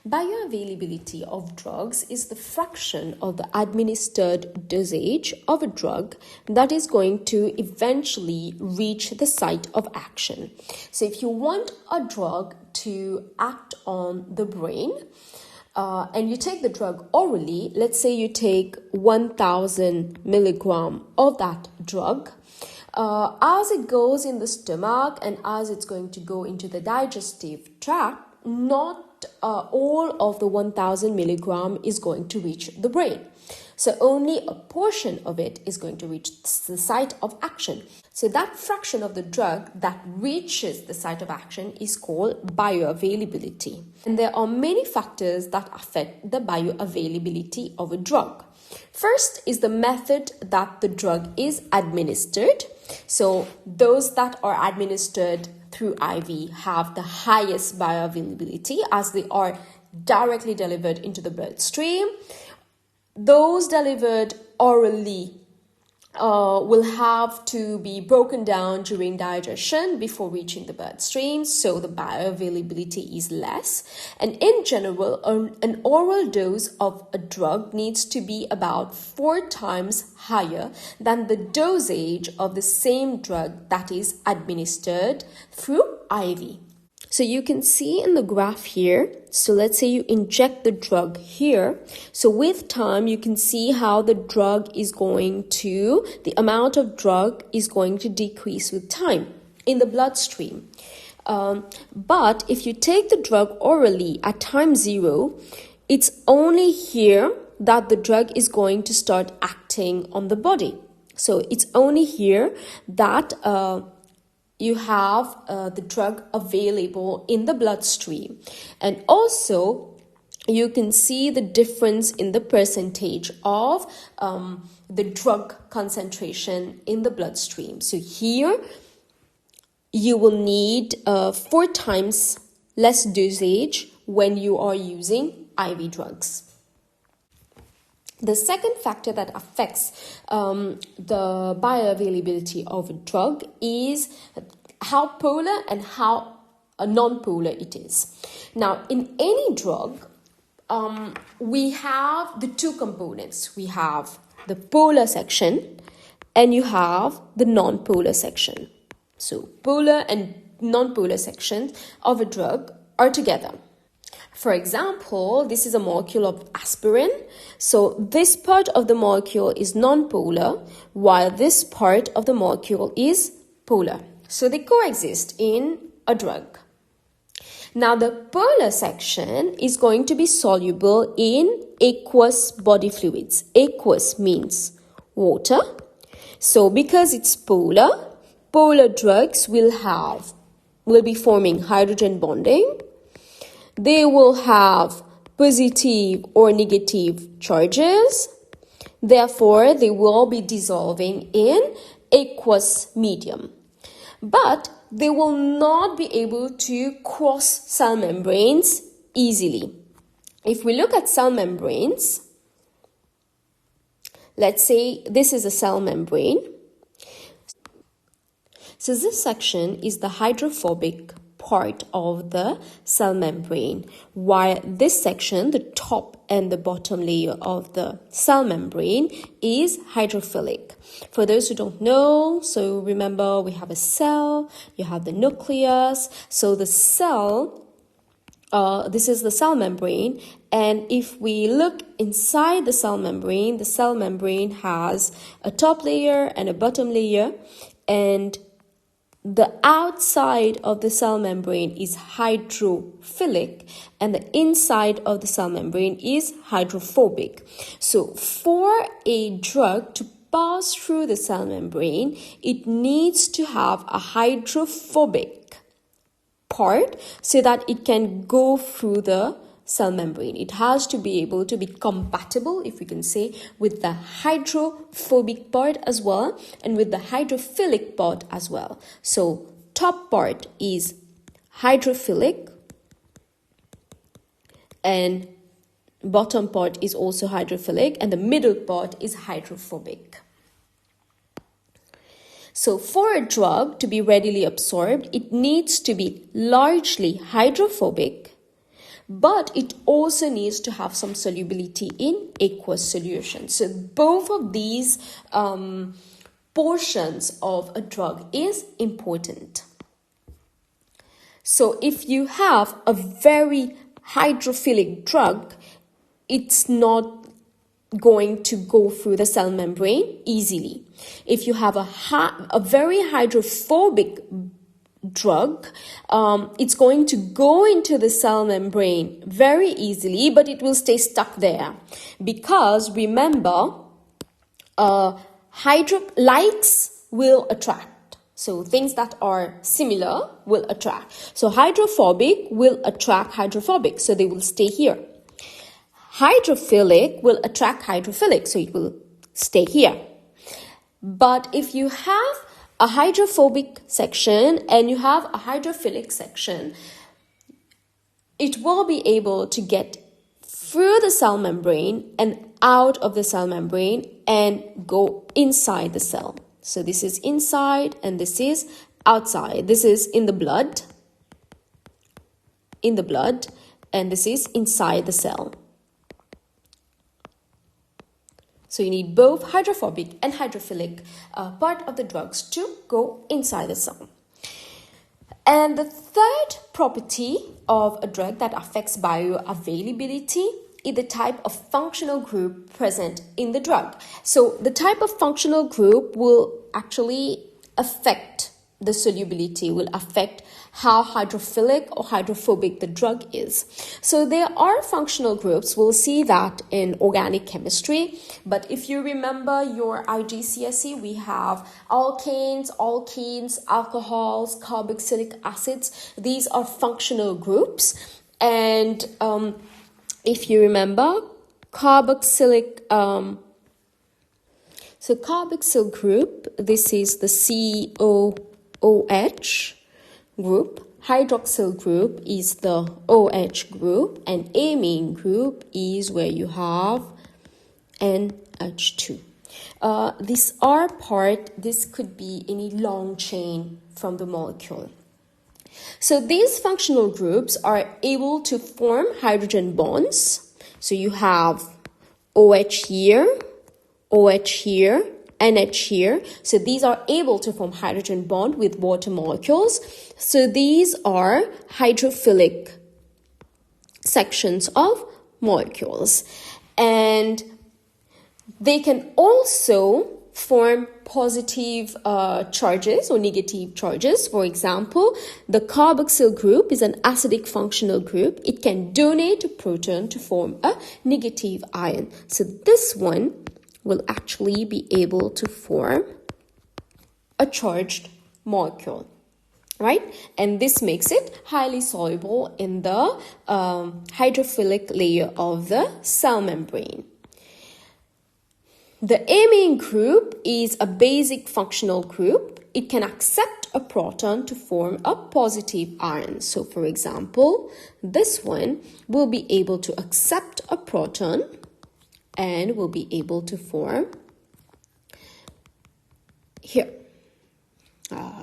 Bioavailability of drugs is the fraction of the administered dosage of a drug that is going to eventually reach the site of action. So if you want a drug to act on the brain, and you take the drug orally, let's say you take 1000 milligram of that drug, as it goes in the stomach and as it's going to go into the digestive tract, not all of the 1000 milligram is going to reach the brain. So only a portion of it is going to reach the site of action. So that fraction of the drug that reaches the site of action is called bioavailability. And there are many factors that affect the bioavailability of a drug. First is the method that the drug is administered. So those that are administered through IV have the highest bioavailability as they are directly delivered into the bloodstream. Those delivered orally will have to be broken down during digestion before reaching the bloodstream, so the bioavailability is less. And in general, an oral dose of a drug needs to be about 4 times higher than the dosage of the same drug that is administered through IV. So you can see in the graph here, so let's say you inject the drug here. So with time, you can see how the amount of drug is going to decrease with time in the bloodstream. But if you take the drug orally at time 0, it's only here that the drug is going to start acting on the body. So it's only here that you have the drug available in the bloodstream. And also, you can see the difference in the percentage of the drug concentration in the bloodstream. So here, you will need 4 times less dosage when you are using IV drugs. The second factor that affects the bioavailability of a drug is how polar and how non-polar it is. Now, in any drug, we have the 2 components. We have the polar section and you have the non-polar section. So, polar and non-polar sections of a drug are together. For example, this is a molecule of aspirin. So this part of the molecule is non-polar, while this part of the molecule is polar. So they coexist in a drug. Now the polar section is going to be soluble in aqueous body fluids. Aqueous means water. So because it's polar, polar drugs will be forming hydrogen bonding. They will have positive or negative charges. Therefore, they will be dissolving in aqueous medium. But they will not be able to cross cell membranes easily. If we look at cell membranes, let's say this is a cell membrane. So this section is the hydrophobic part of the cell membrane, while this section, the top and the bottom layer of the cell membrane, is hydrophilic. For those who don't know, so remember we have a cell, you have the nucleus. So the cell, this is the cell membrane, and if we look inside the cell membrane has a top layer and a bottom layer, and the outside of the cell membrane is hydrophilic and the inside of the cell membrane is hydrophobic. So for a drug to pass through the cell membrane, it needs to have a hydrophobic part so that it can go through the cell membrane. It has to be able to be compatible, if we can say, with the hydrophobic part as well and with the hydrophilic part as well. So top part is hydrophilic and bottom part is also hydrophilic and the middle part is hydrophobic. So for a drug to be readily absorbed, it needs to be largely hydrophobic but it also needs to have some solubility in aqueous solution. So both of these portions of a drug is important. So if you have a very hydrophilic drug, it's not going to go through the cell membrane easily. If you have a very hydrophobic drug, it's going to go into the cell membrane very easily, but it will stay stuck there. Because remember, likes will attract. So things that are similar will attract. So hydrophobic will attract hydrophobic, so they will stay here. Hydrophilic will attract hydrophilic, so it will stay here. But if you have a hydrophobic section and you have a hydrophilic section, it will be able to get through the cell membrane and out of the cell membrane and go inside the cell. So this is inside and this is outside. This is in the blood, and this is inside the cell. So you need both hydrophobic and hydrophilic part of the drugs to go inside the cell. And the third property of a drug that affects bioavailability is the type of functional group present in the drug. So the type of functional group will actually affect the solubility, will affect how hydrophilic or hydrophobic the drug is. So there are functional groups. We'll see that in organic chemistry. But if you remember your IGCSE, we have alkanes, alkenes, alcohols, carboxylic acids. These are functional groups. And if you remember, carboxylic group, this is the COOH group. Hydroxyl group is the OH group, and amine group is where you have NH2. This could be any long chain from the molecule. So these functional groups are able to form hydrogen bonds. So you have OH here, NH here. So these are able to form hydrogen bond with water molecules. So these are hydrophilic sections of molecules. And they can also form positive charges or negative charges. For example, the carboxyl group is an acidic functional group. It can donate a proton to form a negative ion. So this one will actually be able to form a charged molecule, right? And this makes it highly soluble in the hydrophilic layer of the cell membrane. The amine group is a basic functional group. It can accept a proton to form a positive ion. So for example, this one will be able to accept a proton and will be able to form here.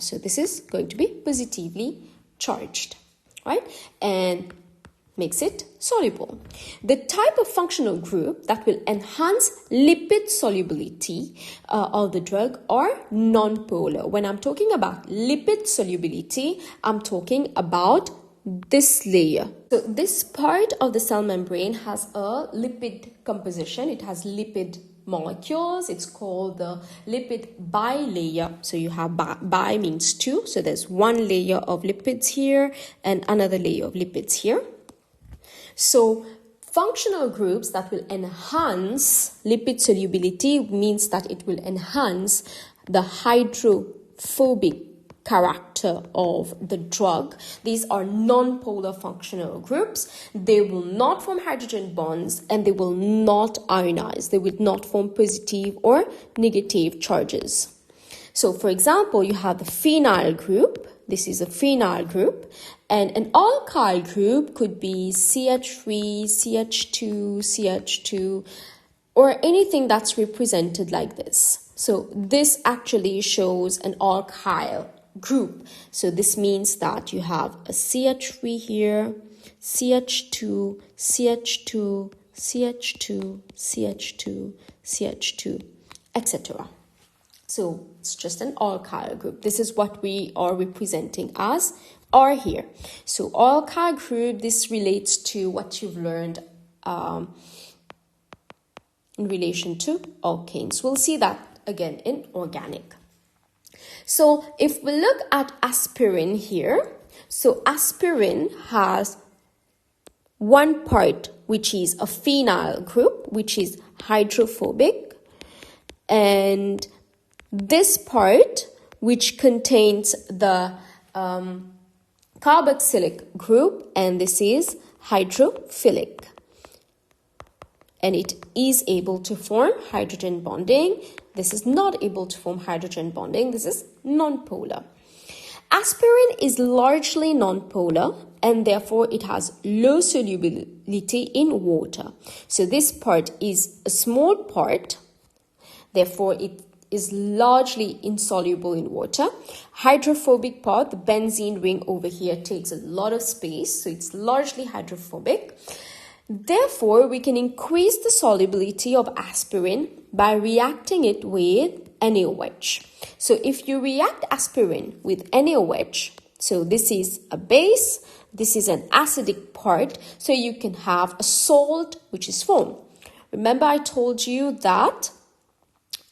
So this is going to be positively charged, right? And makes it soluble. The type of functional group that will enhance lipid solubility of the drug are nonpolar. When I'm talking about lipid solubility, I'm talking about this layer. So this part of the cell membrane has a lipid composition. It has lipid molecules. It's called the lipid bilayer. So you have bi means two. So there's one layer of lipids here and another layer of lipids here. So functional groups that will enhance lipid solubility means that it will enhance the hydrophobic character of the drug. These are non-polar functional groups. They will not form hydrogen bonds and they will not ionize. They will not form positive or negative charges. So for example, you have the phenyl group. This is a phenyl group. And an alkyl group could be CH3, CH2, CH2, or anything that's represented like this. So this actually shows an alkyl group. So this means that you have a CH3 here, CH2, CH2, CH2, CH2, CH2, etc. So it's just an alkyl group. This is what we are representing as R here. So alkyl group, this relates to what you've learned in relation to alkanes. We'll see that again in organic. So if we look at aspirin here, so aspirin has one part which is a phenyl group, which is hydrophobic, and this part which contains the carboxylic group, and this is hydrophilic, and it is able to form hydrogen bonding. This is not able to form hydrogen bonding. This is nonpolar. Aspirin is largely nonpolar, and therefore it has low solubility in water. So this part is a small part, therefore it is largely insoluble in water. Hydrophobic part, the benzene ring over here, takes a lot of space, so it's largely hydrophobic. Therefore, we can increase the solubility of aspirin by reacting it with NaOH. So if you react aspirin with NaOH, so this is a base, this is an acidic part, so you can have a salt which is formed. Remember I told you that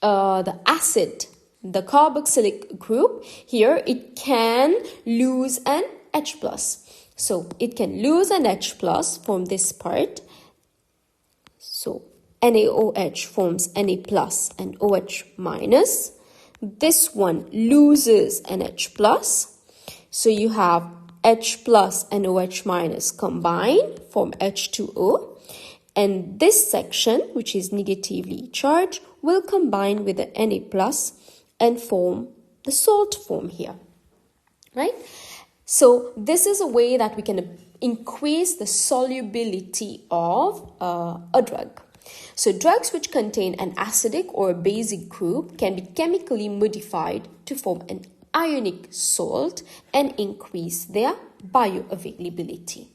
the acid, the carboxylic group here, it can lose an H+. So it can lose an H+ from this part. So NaOH forms Na+ and OH-. This one loses an H+. So you have H+ and OH- combine, form H2O. And this section, which is negatively charged, will combine with the Na+ and form the salt form here, right? So this is a way that we can increase the solubility of a drug. So drugs which contain an acidic or a basic group can be chemically modified to form an ionic salt and increase their bioavailability.